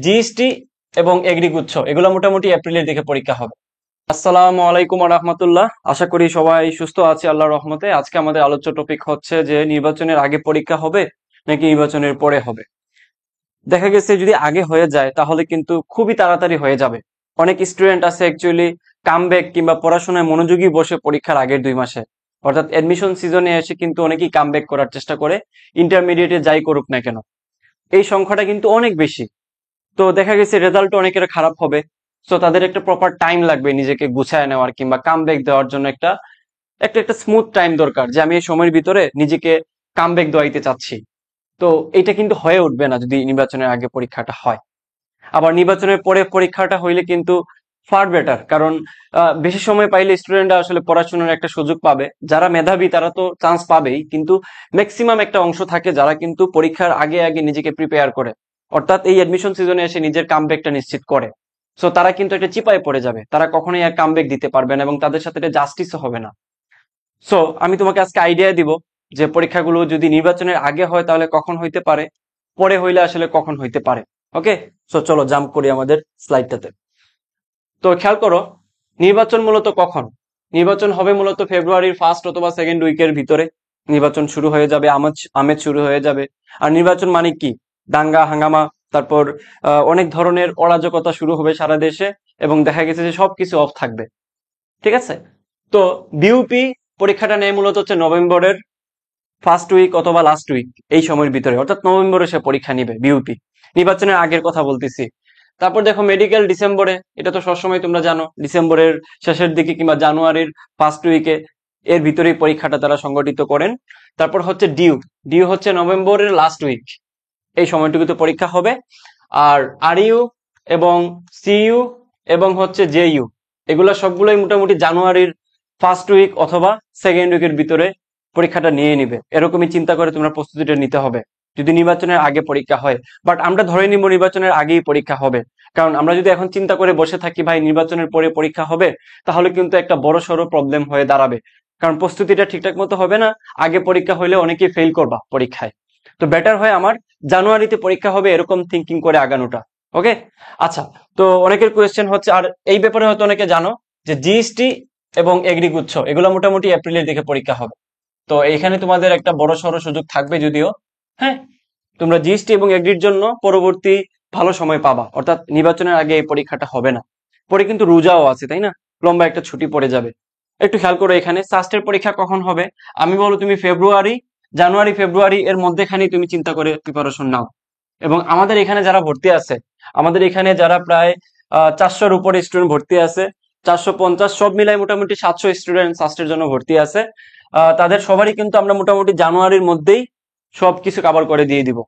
GST এবং এগ্রিগুচ্ছ এগুলো মোটামুটি এপ্রিলের দিকে পরীক্ষা হবে। আসসালামু আলাইকুম ওয়া রাহমাতুল্লাহ। আশা করি সবাই সুস্থ আছে আল্লাহর রহমতে। আজকে আমাদের আলোচ্য টপিক হচ্ছে যে নির্বাচনের আগে পরীক্ষা হবে নাকি নির্বাচনের পরে হবে। দেখা গেছে যদি আগে হয়ে যায় তাহলে কিন্তু খুবই তাড়াতাড়ি হয়ে যাবে। অনেক স্টুডেন্ট আছে অ্যাকচুয়ালি কামব্যাক কিংবা পড়াশোনায় মনোযোগী বসে পরীক্ষার আগের 2 মাসে, অর্থাৎ অ্যাডমিশন সিজনে এসে কিন্তু অনেকেই কামব্যাক করার চেষ্টা করে, ইন্টারমিডিয়েটে যাই করুক না কেন। এই সংখ্যাটা কিন্তু অনেক বেশি। তো দেখা গেছে রেজাল্ট অনেকের খারাপ হবে। সো তাদের একটা প্রপার টাইম লাগবে নিজেকে গুছায় নেওয়ার কিংবা কামব্যাক দেওয়ার জন্য একটা একটা একটা স্মুথ টাইম দরকার, যে আমি এই সময়ের ভিতরে নিজেকে কামব্যাক দেওয়াইতে চাচ্ছি। তো এটা কিন্তু হয়ে উঠবে না যদি নির্বাচনের আগে পরীক্ষাটা হয়। আবার নির্বাচনের পরে পরীক্ষাটা হইলে কিন্তু ফার বেটার, কারণ বেশি সময় পাইলে স্টুডেন্টরা আসলে পড়াশোনার একটা সুযোগ পাবে। যারা মেধাবী তারা তো চান্স পাবেই, কিন্তু ম্যাক্সিমাম একটা অংশ থাকে যারা কিন্তু পরীক্ষার আগে আগে নিজেকে প্রিপেয়ার করে, অর্থাৎ এই অ্যাডমিশন সিজনে এসে নিজের কামব্যাকটা নিশ্চিত করে। সো তারা কিন্তু একটা চিপায় পড়ে যাবে, তারা কখনোই আর কামব্যাক দিতে পারবে না এবং তাদের সাথে এটা জাস্টিসও হবে না। সো আমি তোমাকে আজকে আইডিয়া দিব যে পরীক্ষাগুলো যদি নির্বাচনের আগে হয় তাহলে কখন হইতে পারে, পরে হইলে আসলে কখন হইতে পারে। ওকে, সো চলো জাম্প করি আমাদের স্লাইডটাতে। তো খেয়াল করো, নির্বাচন মূলত কখন? নির্বাচন হবে মূলত ফেব্রুয়ারির ফার্স্ট অথবা সেকেন্ড উইকের ভিতরে নির্বাচন শুরু হয়ে যাবে, আমেজ আমেজ শুরু হয়ে যাবে। আর নির্বাচন মানে কি? দাঙ্গা হাঙ্গামা, তারপর অনেক ধরনের অরাজকতা শুরু হবে সারা দেশে, এবং দেখা গেছে যে সবকিছু অফ থাকবে। ঠিক আছে? তো বিউপি পরীক্ষাটা নেয় মূলত হচ্ছে নভেম্বরের ফার্স্ট উইক অথবা লাস্ট উইক, এই সময়ের ভিতরে, অর্থাৎ নভেম্বরে সে পরীক্ষা নিবে বিউপি, নির্বাচনের আগের কথা বলতেছি। তারপর দেখো মেডিকেল ডিসেম্বরে, এটা তো সবসময় তোমরা জানো, ডিসেম্বরের শেষের দিকে কিংবা জানুয়ারির ফার্স্ট উইকে এর ভিতরেই পরীক্ষাটা তারা সংগঠিত করেন। তারপর হচ্ছে ডিউ, ডিউ হচ্ছে নভেম্বরের লাস্ট উইক, এই সময়টুকুতে পরীক্ষা হবে। আর আরইউ এবং সিইউ এবং হচ্ছে জেইউ, এগুলা সবগুলোই মোটামুটি জানুয়ারির ফার্স্ট উইক অথবা সেকেন্ড উইকের ভিতরে পরীক্ষাটা নিয়ে নিবে। এরকমই চিন্তা করে তোমরা প্রস্তুতিটা নিতে হবে যদি নির্বাচনের আগে পরীক্ষা হয়। বাট আমরা ধরে নিব নির্বাচনের আগেই পরীক্ষা হবে, কারণ আমরা যদি এখন চিন্তা করে বসে থাকি ভাই নির্বাচনের পরে পরীক্ষা হবে, তাহলে কিন্তু একটা বড় সড়ো প্রবলেম হয়ে দাঁড়াবে, কারণ প্রস্তুতিটা ঠিকঠাক মতো হবে না। আগে পরীক্ষা হলে অনেকেই ফেল করবা পরীক্ষায়। তো বেটার হয় আমার জানুয়ারিতে পরীক্ষা হবে এরকম থিঙ্কিং করে আগানোটা। ওকে, আচ্ছা। তো অনেকের কোয়েশ্চেন হচ্ছে, আর এই ব্যাপারে হয়তো অনেকে জানো যে জিএসটি এবং এগ্রিগুচ্ছ এগুলো মোটামুটি এপ্রিলের দিকে পরীক্ষা হবে। তো এখানে তোমাদের একটা বড় সড়ো সুযোগ থাকবে যদিও। হ্যাঁ, তোমরা জিএসটি এবং এগ্রির জন্য পরবর্তী ভালো সময় পাবা, অর্থাৎ নির্বাচনের আগে এই পরীক্ষাটা হবে না। পরে কিন্তু রোজাও আছে, তাই না? লম্বা একটা ছুটি পড়ে যাবে। একটু খেয়াল করো, এখানে সাস্টের পরীক্ষা কখন হবে? আমি বলো তুমি জানুয়ারি ফেব্রুয়ারি এর মধ্যেখানেই তুমি চিন্তা করে প্রিপারেশন নাও। এবং আমাদের এখানে যারা ভর্তি আছে, আমাদের এখানে যারা প্রায় 400-র উপরে স্টুডেন্ট ভর্তি আছে, 450 সব মিলাই মোটামুটি 700 স্টুডেন্ট সাস্টের জন্য ভর্তি আছে। তাদের সবারই কিন্তু আমরা মোটামুটি জানুয়ারির মধ্যেই সবকিছু কভার করে দিয়ে দিব।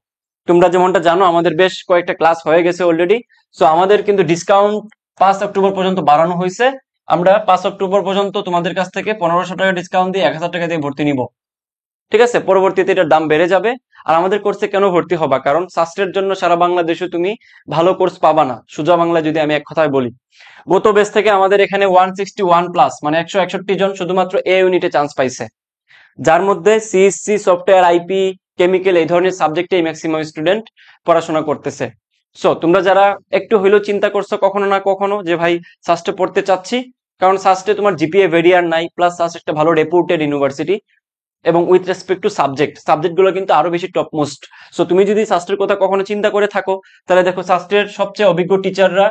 তোমরা যেমনটা জানো আমাদের বেশ কয়েকটা ক্লাস হয়ে গেছে অলরেডি। সো আমাদের কিন্তু ডিসকাউন্ট 5 অক্টোবর পর্যন্ত বাড়ানো হয়েছে। আমরা 5 অক্টোবর পর্যন্ত তোমাদের কাছ থেকে 1500 টাকা ডিসকাউন্ট দিয়ে 1000 টাকা দিয়ে ভর্তি নিব। ঠিক আছে? পরবর্তীতে এটার দাম বেড়ে যাবে। আর আমাদের কোর্সে কেন ভর্তি হবা? কারণ সাস্টের জন্য সারা বাংলাদেশে তুমি ভালো কোর্স পাবা না। সোজা বাংলা যদি আমি এক কথায় বলি, গত বেস থেকে আমাদের এখানে 161 প্লাস, মানে 161 জন শুধুমাত্র এ ইউনিটে চান্স পাইছে, যার মধ্যে সিএসসি, সফটওয়্যার, আইপি, কেমিক্যাল, এই ধরনের সাবজেক্টে ম্যাক্সিমাম স্টুডেন্ট পড়াশোনা করতেছে। সো তোমরা যারা একটু হইলেও চিন্তা করছো কখনো না কখনো যে ভাই সাস্টে পড়তে চাচ্ছি, কারণ সাস্টে তোমার জিপিএ ভেরিয়ার নাই, প্লাস সাস্ট একটা ভালো রেপুটেড ইউনিভার্সিটি, এবং উইথ রেসপেক্ট টু সাবজেক্ট গুলো কিন্তু আরো বেশি টপ মোস্ট। সো তুমি যদি শাস্ত্রের কথা কখনো চিন্তা করে থাকো, তাহলে দেখো শাস্ত্রের সবচেয়ে অভিজ্ঞ টিচাররা,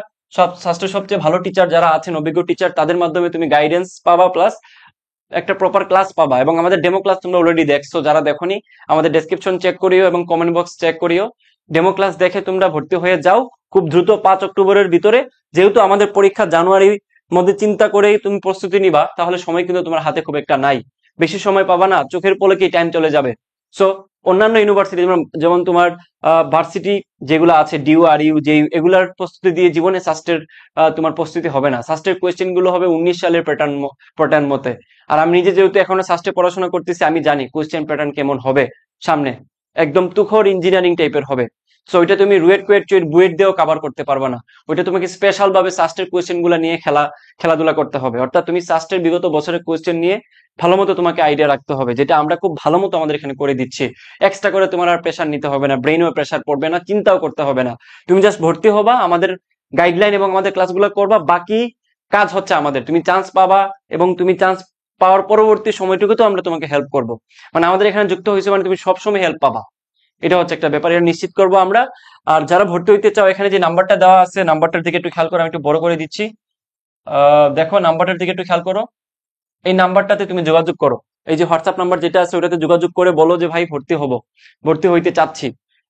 শাস্ত্রের সবচেয়ে ভালো টিচার যারা আছেন, অভিজ্ঞ টিচার, তাদের মাধ্যমে তুমি গাইডেন্স পাবা, প্লাস একটা প্রপার ক্লাস পাবা। এবং আমাদের ডেমো ক্লাস তোমরা অলরেডি দেখছো, যারা দেখোনি আমাদের ডেসক্রিপশন চেক করিও এবং কমেন্ট বক্স চেক করিও। ডেমো ক্লাস দেখে তোমরা ভর্তি হয়ে যাও খুব দ্রুত 5 অক্টোবরের ভিতরে। যেহেতু আমাদের পরীক্ষা জানুয়ারির মধ্যে, চিন্তা করেই তুমি প্রস্তুতি নিবা, তাহলে সময় কিন্তু তোমার হাতে খুব একটা নাই, বেশি সময় পাবা না, চোখের পলকেই টাইম চলে যাবে। সো অন্যান্য ইউনিভার্সিটি যেমন তোমার ভার্সিটি যেগুলো আছে, ডিউ আর ইউ জেইউ, এগুলার প্রস্তুতি দিয়ে জীবনে সাস্টের তোমার প্রস্তুতি হবে না। সাস্টের কোয়েশ্চেন গুলো হবে 19 সালের প্যাটার্ন মতে। আর আমি নিজে যেহেতু এখনো সাস্টে পড়াশোনা করতেছি, আমি জানি কোয়েশ্চেন প্যাটার্ন কেমন হবে সামনে, একদম তুখর ইঞ্জিনিয়ারিং টাইপের হবে। সো ওইটা তুমি রুয়েট কুয়েট চুয়েট বুয়েট দিয়েও কভার করতে পারবে না। ওইটা তোমাকে স্পেশাল ভাবে সাস্টের কোয়েশ্চেন গুলো নিয়ে খেলাধুলা করতে হবে। অর্থাৎ তুমি সাস্টের বিগত বছরের কোয়েশ্চেন নিয়ে ভালো মতো তোমাকে আইডিয়া রাখতে হবে, যেটা আমরা খুব ভালো মতো আমাদের এখানে করে দিচ্ছি। এক্সট্রা করে তোমার আর প্রেশার নিতে হবে না, ব্রেইনও প্রেশার পড়বে না, চিন্তাও করতে হবে না। তুমি জাস্ট ভর্তি হবা, আমাদের গাইডলাইন এবং আমাদের ক্লাসগুলো করবা, বাকি কাজ হচ্ছে আমাদের। তুমি চান্স পাবা এবং তুমি চান্স পাওয়ার পরবর্তী সময়টুকু তো আমরা তোমাকে হেল্প করব। মানে আমাদের এখানে যুক্ত হয়েছে মানে তুমি সবসময় হেল্প পাবা, এটা হচ্ছে একটা ব্যাপার, এটা নিশ্চিত করবো আমরা। আর যারা ভর্তি হইতে চাও, এখানে যে নাম্বারটা দেওয়া আছে, নাম্বারটার দিকে একটু খেয়াল করো, আমি একটু বড় করে দিচ্ছি। দেখো নাম্বারটার দিকে একটু খেয়াল করো, এই নাম্বারটাতে তুমি যোগাযোগ করো। এই যে হোয়াটসঅ্যাপ নাম্বার যেটা আছে ওটাতে যোগাযোগ করে বলো যে ভাই ভর্তি হব, ভর্তি হইতে চাচ্ছি।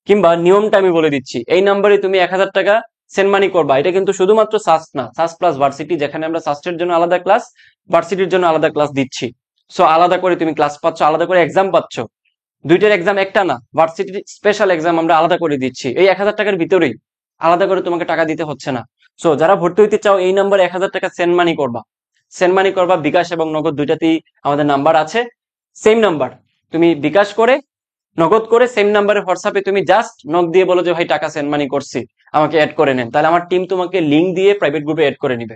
কিংবা নিয়মটা আমি বলে দিচ্ছি, এই নাম্বারে তুমি 1000 টাকা সেন্ড মানি করবা। এটা কিন্তু শুধুমাত্র সাস্ট না, সাস্ট প্লাস ভার্সিটি, যেখানে আমরা সাস্টের জন্য আলাদা ক্লাস, ভার্সিটির জন্য আলাদা ক্লাস দিচ্ছি। সো আলাদা করে তুমি ক্লাস পাচ্ছ, আলাদা করে এক্সাম পাচ্ছ। দুইটার এক্সাম একটা না, ভার্সিটির স্পেশাল এক্সাম আমরা আলাদা করে দিচ্ছি এই 1000 টাকার ভিতরেই, আলাদা করে তোমাকে টাকা দিতে হচ্ছে না। সো যারা ভর্তি হইতে চাও, এই নাম্বারে 1000 টাকা সেন্ড মানি করবা। সেন্ড মানি করবা, বিকাশ এবং নগদ দুইটাতেই আমাদের নাম্বার আছে। সেম নাম্বার, তুমি বিকাশ করে নগদ করে সেম নাম্বারে হোয়াটসঅ্যাপে তুমি জাস্ট নক দিয়ে বলো যে ভাই টাকা সেন্ড মানি করছি, আমাকে অ্যাড করে নেন, তাহলে আমার টিম তোমাকে লিংক দিয়ে প্রাইভেট গ্রুপে অ্যাড করে নিবে।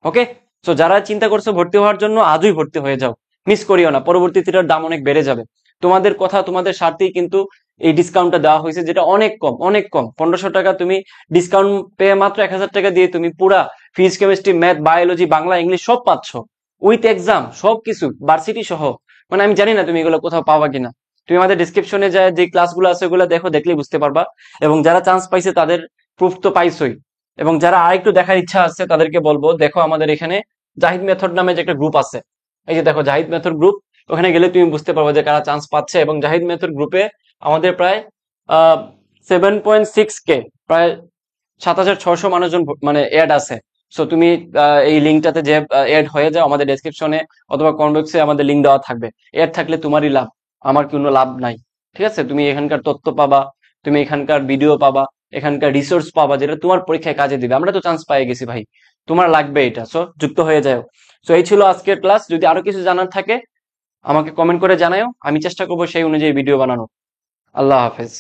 ওকে, সো যারা চিন্তা করছো ভর্তি হওয়ার জন্য, আজই ভর্তি হয়ে যাও, মিস করিও না, পরবর্তীতে এটার দাম অনেক বেড়ে যাবে। তোমাদের কথা, তোমাদের স্বার্থেই কিন্তু এই ডিসকাউন্টটা দেওয়া হয়েছে, যেটা অনেক কম, অনেক কম। 1500 টাকা তুমি ডিসকাউন্ট পেয়ে মাত্র 1000 টাকা দিয়ে তুমি পুরা physics chemistry math biology Bangla English সব পাচ্ছ, উইথ এক্সাম, সবকিছু ভার্সিটি সহ। মানে আমি জানি না তুমি এগুলো কোথাও পাবা কিনা। তুমি আমাদের ডিসক্রিপশনে যায় যে ক্লাসগুলো আছে ওগুলো দেখো, দেখলেই বুঝতে পারবা। এবং যারা চান্স পাইছে তাদের প্রুফ তো পাইছই, এবং যারা আরেকটু দেখার ইচ্ছা আছে তাদেরকে বলবো, দেখো আমাদের এখানে জাহিদ মেথড নামে যে একটা গ্রুপ আছে, এই যে দেখো জাহিদ মেথড গ্রুপ, ওখানে গেলে তুমি বুঝতে পারবে যে কারা চান্স পাচ্ছে। এবং জাহিদ মেথড গ্রুপে আমাদের প্রায় 7.6K, প্রায় 7600 মানুষজন মানে অ্যাড আছে। সো তুমি এই লিঙ্কটাতে যে অ্যাড হয়ে যাও, আমাদের ডেসক্রিপশনে অথবা কমেন্ট বক্সে আমাদের লিঙ্ক দেওয়া থাকবে। অ্যাড থাকলে তোমারই লাভ, আমার কোনো লাভ নাই। ঠিক আছে, তুমি এখানকার তথ্য পাবা, তুমি এখানকার ভিডিও পাবা, এখানকার রিসোর্স পাবা, যেটা তোমার পরীক্ষায় কাজে দিবে। আমরা তো চান্স পেয়ে গেছি ভাই, তোমার লাগবে এটা, সো যুক্ত হয়ে যাও। সো এই ছিল আজকের ক্লাস। যদি আরো কিছু জানার থাকে আমাকে কমেন্ট করে জানাও, আমি চেষ্টা করবো সেই অনুযায়ী ভিডিও বানানো। আল্লাহ হাফেজ।